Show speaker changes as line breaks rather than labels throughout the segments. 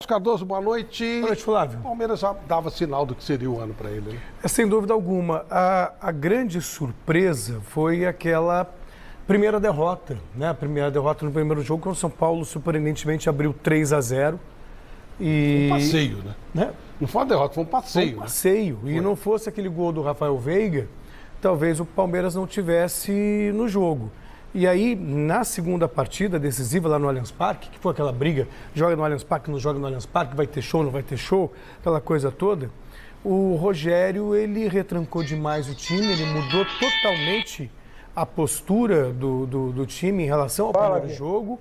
Cardoso, boa noite.
Boa noite, Flávio.
O Palmeiras já dava sinal do que seria o ano para ele, né?
Sem dúvida alguma. A grande surpresa foi aquela primeira derrota, né? A primeira derrota no primeiro jogo, quando o São Paulo surpreendentemente abriu 3-0.
Um passeio, né? Não foi uma derrota, foi um passeio.
Foi um passeio.
Né?
E não fosse aquele gol do Rafael Veiga, talvez o Palmeiras não tivesse no jogo. E aí, na segunda partida decisiva lá no Allianz Parque, que foi aquela briga, joga no Allianz Parque, não joga no Allianz Parque, vai ter show, não vai ter show, aquela coisa toda, o Rogério, ele retrancou demais o time, ele mudou totalmente a postura do time em relação ao primeiro jogo,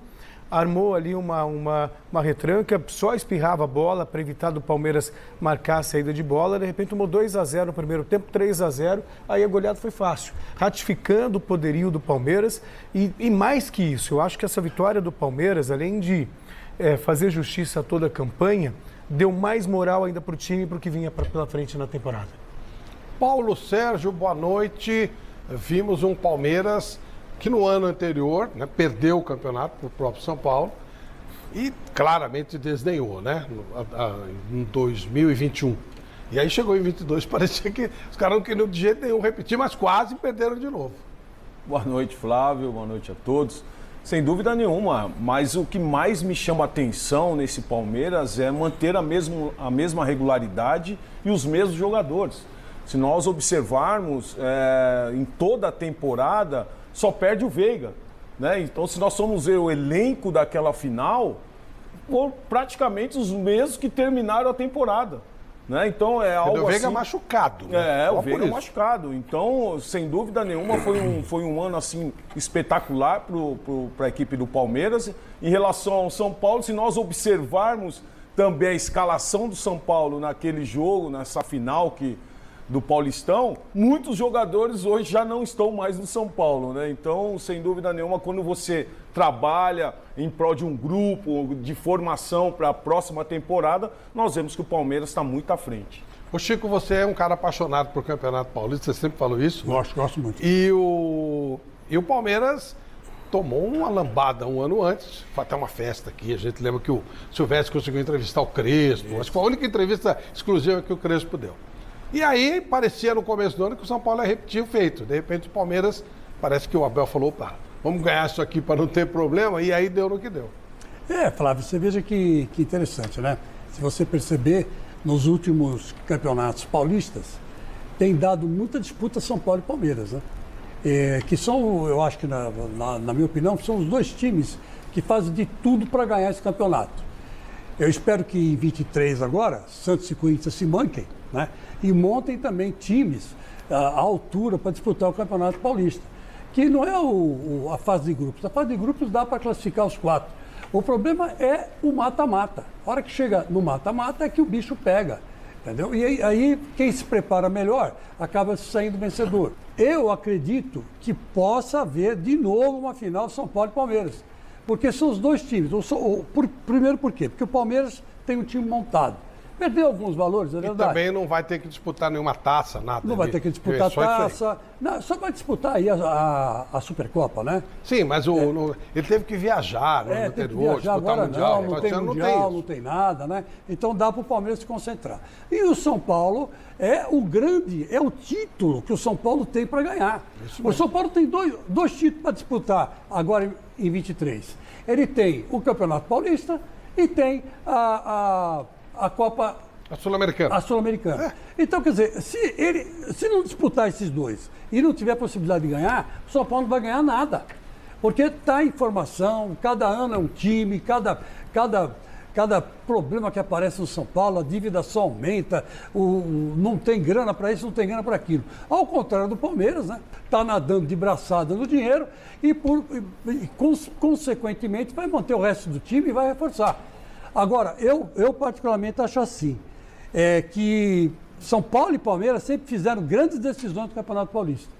armou ali uma retranca, só espirrava a bola para evitar do Palmeiras marcar a saída de bola. De repente tomou 2-0 no primeiro tempo, 3-0, aí a goleada foi fácil, ratificando o poderio do Palmeiras. E mais que isso, eu acho que essa vitória do Palmeiras, além de fazer justiça a toda a campanha, deu mais moral ainda para o time e para o que vinha pela frente na temporada.
Paulo Sérgio, boa noite. Vimos um Palmeiras que no ano anterior, né, perdeu o campeonato para o próprio São Paulo e claramente desdenhou, né, em 2021. E aí chegou em 22, parecia que os caras não queriam de jeito nenhum repetir, mas quase perderam de novo.
Boa noite, Flávio, boa noite a todos. Sem dúvida nenhuma, mas o que mais me chama a atenção nesse Palmeiras é manter a mesma regularidade e os mesmos jogadores. Se nós observarmos em toda a temporada, só perde o Veiga, né? Então, se nós somos ver o elenco daquela final, foram praticamente os mesmos que terminaram a temporada, né? Então, é algo
o Veiga
assim...
machucado, né?
o Veiga machucado. Então, sem dúvida nenhuma, foi um ano assim espetacular para a equipe do Palmeiras. Em relação ao São Paulo, se nós observarmos também a escalação do São Paulo naquele jogo, nessa final do Paulistão, muitos jogadores hoje já não estão mais no São Paulo, né? Então, sem dúvida nenhuma, quando você trabalha em prol de um grupo, de formação para a próxima temporada, nós vemos que o Palmeiras está muito à frente.
Ô Chico, você é um cara apaixonado por Campeonato Paulista, você sempre falou isso?
Gosto muito.
E o Palmeiras tomou uma lambada um ano antes, foi até uma festa aqui, a gente lembra que o Silvestre conseguiu entrevistar o Crespo, acho que foi a única entrevista exclusiva que o Crespo deu. E aí, parecia no começo do ano que o São Paulo ia repetir o feito. De repente, o Palmeiras, parece que o Abel falou, pá, vamos ganhar isso aqui para não ter problema, e aí deu no que deu.
Flávio, você veja que interessante, né? Se você perceber, nos últimos campeonatos paulistas, tem dado muita disputa São Paulo e Palmeiras, né? Que são, eu acho que, na minha opinião, são os dois times que fazem de tudo para ganhar esse campeonato. Eu espero que em 23 agora, Santos e Corinthians se manquem, né? E montem também times à altura para disputar o Campeonato Paulista, que não é a fase de grupos. A fase de grupos dá para classificar os 4. O problema é o mata-mata. A hora que chega no mata-mata é que o bicho pega, entendeu? E aí quem se prepara melhor acaba saindo vencedor. Eu acredito que possa haver de novo uma final São Paulo e Palmeiras, porque são os dois times. Primeiro por quê? Porque o Palmeiras tem um time montado. Perdeu alguns valores, é verdade.
E também não vai ter que disputar nenhuma taça, nada.
Não vai ter que disputar taça. Não, só vai disputar aí a Supercopa, né?
Sim, mas ele teve que viajar no anterior,
disputar
agora
Mundial. Não tem Mundial, não tem nada, né? Então dá para o Palmeiras se concentrar. E o São Paulo é o título que o São Paulo tem para ganhar. O São Paulo tem dois títulos para disputar agora em 23. Ele tem o Campeonato Paulista e tem a Copa...
A Sul-Americana.
A Sul-Americana. Então, quer dizer, se não disputar esses dois e não tiver possibilidade de ganhar, o São Paulo não vai ganhar nada. Porque está em formação, cada ano é um time, cada problema que aparece no São Paulo, a dívida só aumenta, não tem grana para isso, não tem grana para aquilo. Ao contrário do Palmeiras, né? Está nadando de braçada no dinheiro e consequentemente, vai manter o resto do time e vai reforçar. Agora, eu particularmente acho assim, que São Paulo e Palmeiras sempre fizeram grandes decisões do Campeonato Paulista.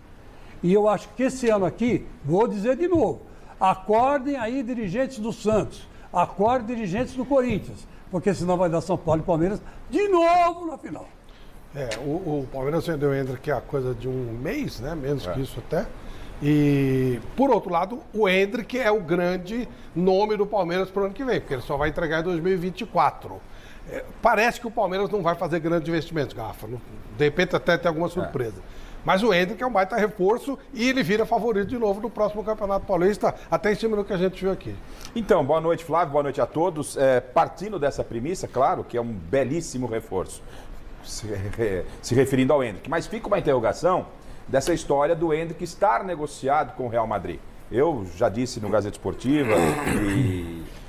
E eu acho que esse ano aqui, vou dizer de novo, acordem aí dirigentes do Santos, acordem dirigentes do Corinthians, porque senão vai dar São Paulo e Palmeiras de novo na final.
O Palmeiras vendeu entre aqui a coisa de um mês, né? Menos que isso até. E, por outro lado, o Endrick é o grande nome do Palmeiras para o ano que vem, porque ele só vai entregar em 2024. Parece que o Palmeiras não vai fazer grandes investimentos, Garrafa. De repente até tem alguma surpresa. Mas o Endrick é um baita reforço e ele vira favorito de novo no próximo Campeonato Paulista, até em cima do que a gente viu aqui.
Então, boa noite, Flávio, boa noite a todos. Partindo dessa premissa, claro que é um belíssimo reforço, se referindo ao Endrick. Mas fica uma interrogação dessa história do Endrick estar negociado com o Real Madrid. Eu já disse no Gazeta Esportiva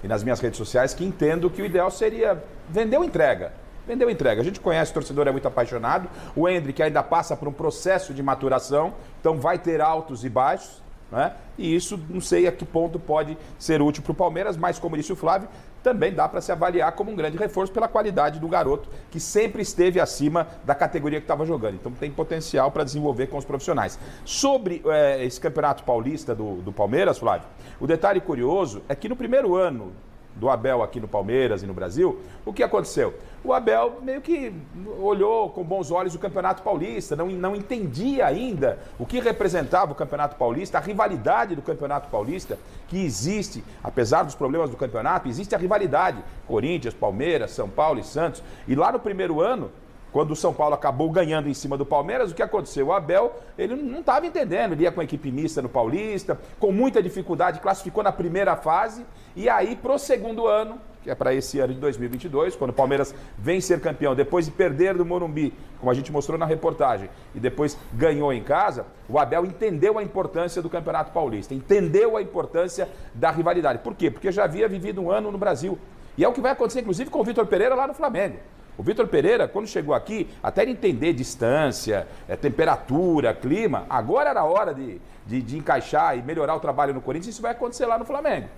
e nas minhas redes sociais que entendo que o ideal seria vender ou entrega. Vendeu entrega. A gente conhece, o torcedor é muito apaixonado. O Endrick ainda passa por um processo de maturação, então vai ter altos e baixos, né? E isso não sei a que ponto pode ser útil para o Palmeiras, mas como disse o Flávio, também dá para se avaliar como um grande reforço pela qualidade do garoto, que sempre esteve acima da categoria que estava jogando. Então tem potencial para desenvolver com os profissionais. Sobre esse Campeonato Paulista do Palmeiras, Flávio, o detalhe curioso é que no primeiro ano do Abel aqui no Palmeiras e no Brasil, o que aconteceu? O Abel meio que olhou com bons olhos o Campeonato Paulista, não entendia ainda o que representava o Campeonato Paulista, a rivalidade do Campeonato Paulista que existe, apesar dos problemas do campeonato, existe a rivalidade, Corinthians, Palmeiras, São Paulo e Santos. E lá no primeiro ano, quando o São Paulo acabou ganhando em cima do Palmeiras, o que aconteceu? O Abel, ele não estava entendendo, ele ia com a equipe mista no Paulista, com muita dificuldade, classificou na primeira fase, e aí pro segundo ano, que é para esse ano de 2022, quando o Palmeiras vem ser campeão, depois de perder do Morumbi, como a gente mostrou na reportagem, e depois ganhou em casa, o Abel entendeu a importância do Campeonato Paulista, entendeu a importância da rivalidade. Por quê? Porque já havia vivido um ano no Brasil. E é o que vai acontecer, inclusive, com o Vitor Pereira lá no Flamengo. O Vitor Pereira, quando chegou aqui, até ele entender distância, temperatura, clima, agora era a hora de encaixar e melhorar o trabalho no Corinthians, isso vai acontecer lá no Flamengo,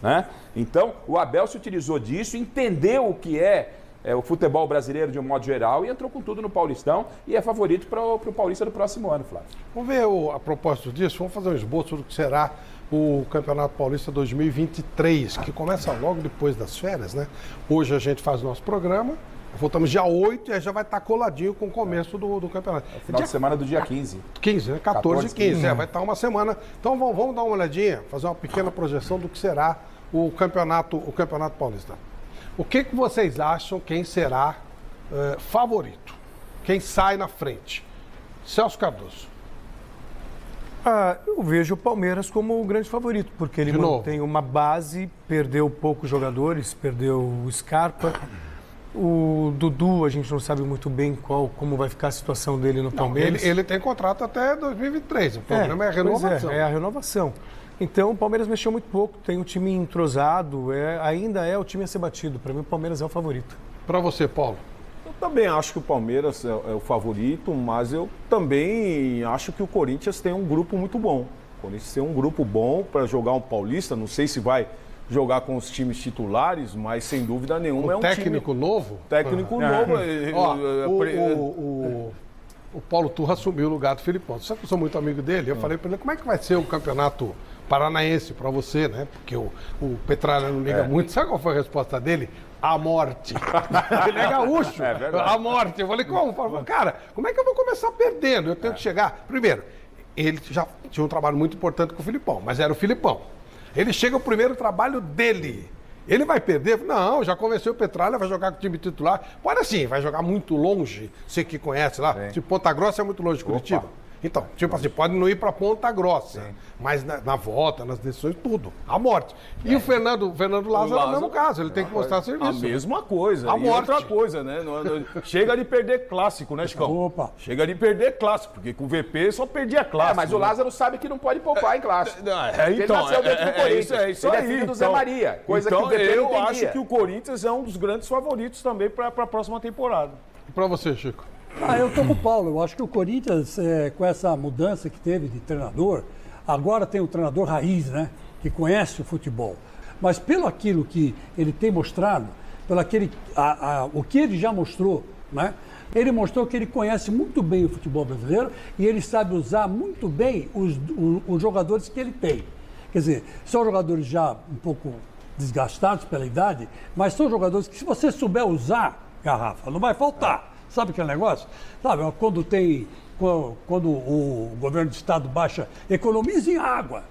né? Então, o Abel se utilizou disso, entendeu o que é o futebol brasileiro de um modo geral e entrou com tudo no Paulistão e é favorito para o Paulista do próximo ano, Flávio.
Vamos ver a propósito disso, vamos fazer um esboço do que será o Campeonato Paulista 2023, que começa logo depois das férias, né? Hoje a gente faz o nosso programa. Voltamos dia 8 e aí já vai estar coladinho com o começo do campeonato.
Final de semana do dia 15.
15, né? 14 e 15. Vai estar uma semana. Então vamos dar uma olhadinha, fazer uma pequena projeção do que será o Campeonato Paulista. O que vocês acham quem será favorito? Quem sai na frente? Celso Cardoso.
Eu vejo o Palmeiras como o grande favorito, porque ele mantém uma base, perdeu poucos jogadores, perdeu o Scarpa. O Dudu, a gente não sabe muito bem como vai ficar a situação dele no Palmeiras.
Ele tem contrato até 2023, o problema é a renovação.
É a renovação. Então, o Palmeiras mexeu muito pouco, tem um time entrosado, ainda é o time a ser batido. Para mim, o Palmeiras é o favorito.
Para você, Paulo?
Eu também acho que o Palmeiras é o favorito, mas eu também acho que o Corinthians tem um grupo muito bom. O Corinthians tem um grupo bom para jogar um Paulista, não sei se vai jogar com os times titulares, mas sem dúvida nenhuma é um
técnico
time...
novo?
Técnico novo.
O Paulo Turra assumiu o lugar do Filipão. Sabe que eu sou muito amigo dele? Eu falei para ele, como é que vai ser o campeonato paranaense para você, né? Porque o Petralha não liga muito. Sabe qual foi a resposta dele? A morte. Ele é gaúcho.
É verdade.
A morte. Eu falei, como? Cara, como é que eu vou começar perdendo? Eu tenho que chegar... Primeiro, ele já tinha um trabalho muito importante com o Filipão, mas era o Filipão. Ele chega ao primeiro trabalho dele. Ele vai perder? Não, já convenceu o Petralha, vai jogar com o time titular. Pode assim, vai jogar muito longe, você que conhece lá. Tipo, Ponta Grossa é muito longe de Curitiba. Então, tipo assim, pode não ir para Ponta Grossa, mas na volta, nas decisões, tudo. A morte. E o Fernando Lázaro é o mesmo caso, ele tem que mostrar serviço.
A mesma coisa.
A morte.
Outra coisa, né? Chega de perder clássico, né, Chicão?
Opa.
Chega de perder clássico, porque com o VP só perdia clássico.
Mas o Lázaro sabe que não pode poupar em clássico.
Ele
nasceu dentro do Corinthians. Ele é filho do Zé Maria, coisa que o VP não
eu
entendia.
acho que o Corinthians é um dos grandes favoritos também para a próxima temporada.
E para você, Chico?
Eu estou com o Paulo. Eu acho que o Corinthians, com essa mudança que teve de treinador, agora tem um treinador raiz, né? Que conhece o futebol. Mas pelo aquilo que ele tem mostrado, o que ele já mostrou, né? Ele mostrou que ele conhece muito bem o futebol brasileiro e ele sabe usar muito bem os jogadores que ele tem. Quer dizer, são jogadores já um pouco desgastados pela idade, mas são jogadores que, se você souber usar, Garrafa, não vai faltar. Sabe aquele negócio? Sabe, quando o governo do estado baixa, economize em água.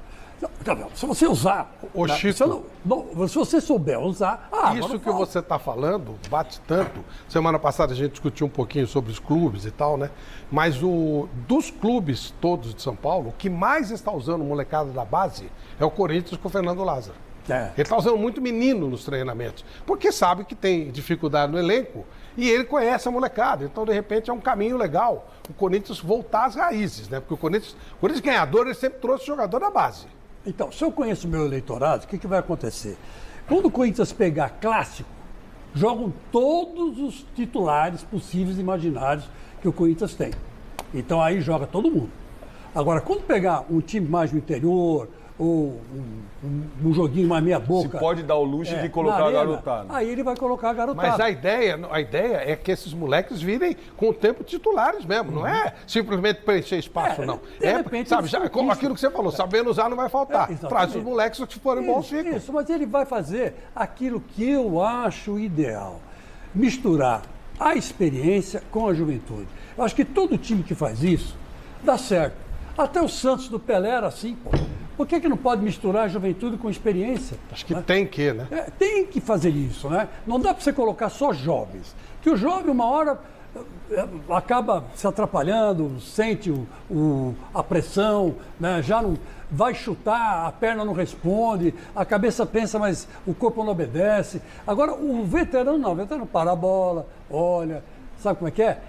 Se você usar...
Ô, Chico,
se você souber usar...
isso que você está falando bate tanto. Semana passada a gente discutiu um pouquinho sobre os clubes e tal, né? Mas dos clubes todos de São Paulo, o que mais está usando molecada da base é o Corinthians com o Fernando Lázaro.
É.
Ele está usando muito menino nos treinamentos, porque sabe que tem dificuldade no elenco e ele conhece a molecada. Então, de repente, é um caminho legal o Corinthians voltar às raízes, né? Porque o Corinthians ganhador, ele sempre trouxe jogador da base.
Então, se eu conheço o meu eleitorado, o que vai acontecer? Quando o Corinthians pegar clássico, jogam todos os titulares possíveis e imaginários que o Corinthians tem. Então aí joga todo mundo. Agora, quando pegar um time mais do interior, ou um joguinho mais meia boca...
Se pode dar o luxo de colocar a garotada.
Aí ele vai colocar a garotada.
Mas a ideia é que esses moleques virem com o tempo titulares mesmo. Não é simplesmente preencher espaço, não.
De repente,
sabe, aquilo que você falou, sabendo usar não vai faltar. Traz os moleques que forem bons, ficam.
Isso, mas ele vai fazer aquilo que eu acho ideal. Misturar a experiência com a juventude. Eu acho que todo time que faz isso dá certo. Até o Santos do Pelé era assim, pô. Por que não pode misturar a juventude com experiência?
Acho que tem que, né?
Tem que fazer isso, né? Não dá para você colocar só jovens. Que o jovem, uma hora, acaba se atrapalhando, sente a pressão, né? Já não vai chutar, a perna não responde, a cabeça pensa, mas o corpo não obedece. Agora, o veterano não. O veterano para a bola, olha, sabe como é que é?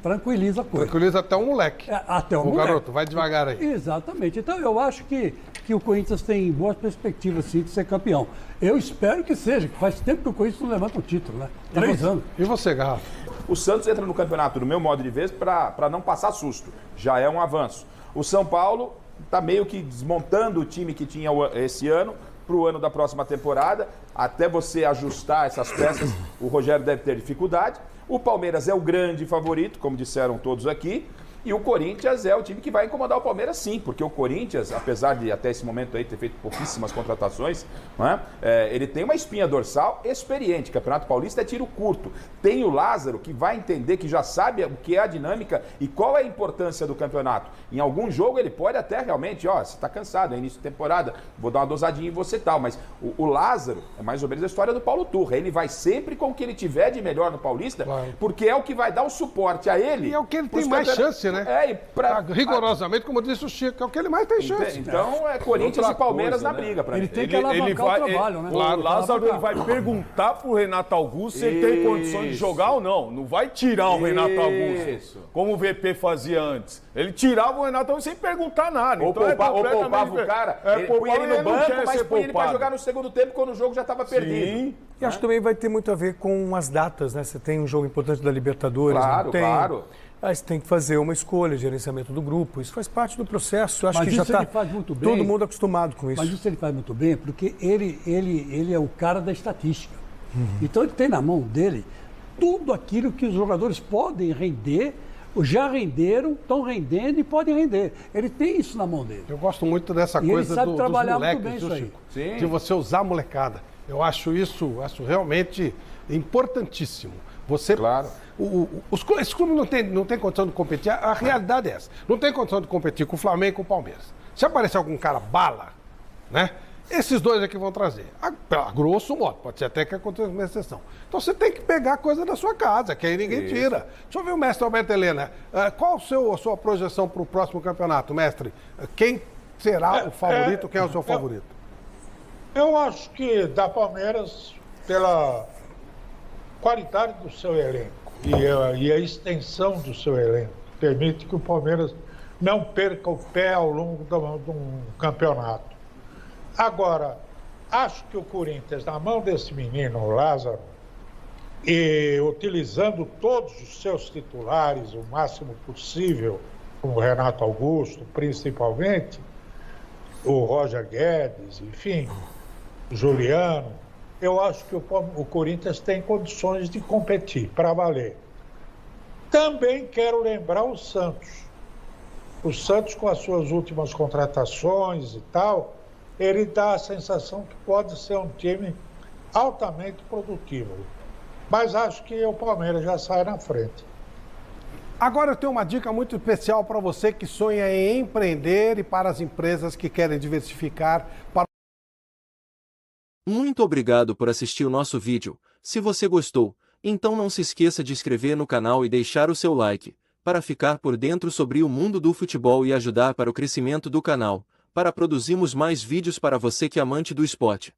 Tranquiliza a coisa.
Tranquiliza até um moleque.
Até um moleque.
Garoto, vai devagar aí.
Exatamente. Então, eu acho que o Corinthians tem boas perspectivas, sim, de ser campeão. Eu espero que seja, que faz tempo que o Corinthians não levanta o título, né? 3 anos.
E você, Garrafa?
O Santos entra no campeonato, no meu modo de ver, para não passar susto. Já é um avanço. O São Paulo está meio que desmontando o time que tinha esse ano para o ano da próxima temporada. Até você ajustar essas peças, o Rogério deve ter dificuldade. O Palmeiras é o grande favorito, como disseram todos aqui. E o Corinthians é o time que vai incomodar o Palmeiras, sim, porque o Corinthians, apesar de até esse momento aí ter feito pouquíssimas contratações, não é? Ele tem uma espinha dorsal experiente. Campeonato Paulista é tiro curto. Tem o Lázaro, que vai entender, que já sabe o que é a dinâmica e qual é a importância do campeonato. Em algum jogo ele pode até realmente, você está cansado, é início de temporada, vou dar uma dosadinha em você e tal, mas o Lázaro é mais ou menos a história do Paulo Turra. Ele vai sempre com o que ele tiver de melhor no Paulista, claro, porque é o que vai dar o suporte a ele.
E é o que ele tem mais chance, né? Rigorosamente, como disse o Chico, é o que ele mais tem chance.
Então, é Corinthians e Palmeiras na briga pra
ele. Ele tem que alavancar o trabalho, né?
O Lázaro ele vai perguntar pro Renato Augusto se ele tem condições de jogar ou não. Não vai tirar o Renato Augusto, como o VP fazia antes. Ele tirava o Renato Augusto sem perguntar nada.
Ou poupava o cara, põe ele no banco, mas põe ele pra jogar no segundo tempo quando o jogo já estava perdido.
Sim. E acho que também vai ter muito a ver com as datas, né? Você tem um jogo importante da Libertadores, não tem?
Claro.
Aí você tem que fazer uma escolha, gerenciamento do grupo. Isso faz parte do processo. Eu acho que já está todo mundo acostumado com isso.
Mas isso ele faz muito bem, porque ele é o cara da estatística. Então ele tem na mão dele tudo aquilo que os jogadores podem render, já renderam, estão rendendo e podem render. Ele tem isso na mão dele.
Eu gosto muito dessa coisa
dos
moleques,
bem isso aí.
Chico, de você usar a molecada. Eu acho isso realmente importantíssimo. Você,
claro.
Esse clube não tem condição de competir, a realidade é essa. Não tem condição de competir com o Flamengo e com o Palmeiras. Se aparecer algum cara bala, né? Esses dois aqui vão trazer. A grosso modo, pode ser até que aconteça uma exceção. Então você tem que pegar coisa da sua casa, que aí ninguém tira. Deixa eu ver o mestre Alberto Helena. Qual a sua projeção para o próximo campeonato, mestre? Quem será o favorito? Quem é o seu favorito?
Eu acho que da Palmeiras, pela qualidade do seu elenco e a extensão do seu elenco, permite que o Palmeiras não perca o pé ao longo de um campeonato. Agora, acho que o Corinthians, na mão desse menino, o Lázaro, e utilizando todos os seus titulares o máximo possível, como o Renato Augusto, principalmente, o Roger Guedes, enfim, o Juliano, eu acho que o Corinthians tem condições de competir, para valer. Também quero lembrar o Santos. O Santos, com as suas últimas contratações e tal, ele dá a sensação que pode ser um time altamente produtivo. Mas acho que o Palmeiras já sai na frente.
Agora eu tenho uma dica muito especial para você que sonha em empreender e para as empresas que querem diversificar para...
Muito obrigado por assistir o nosso vídeo. Se você gostou, então não se esqueça de inscrever no canal e deixar o seu like, para ficar por dentro sobre o mundo do futebol e ajudar para o crescimento do canal, para produzirmos mais vídeos para você que é amante do esporte.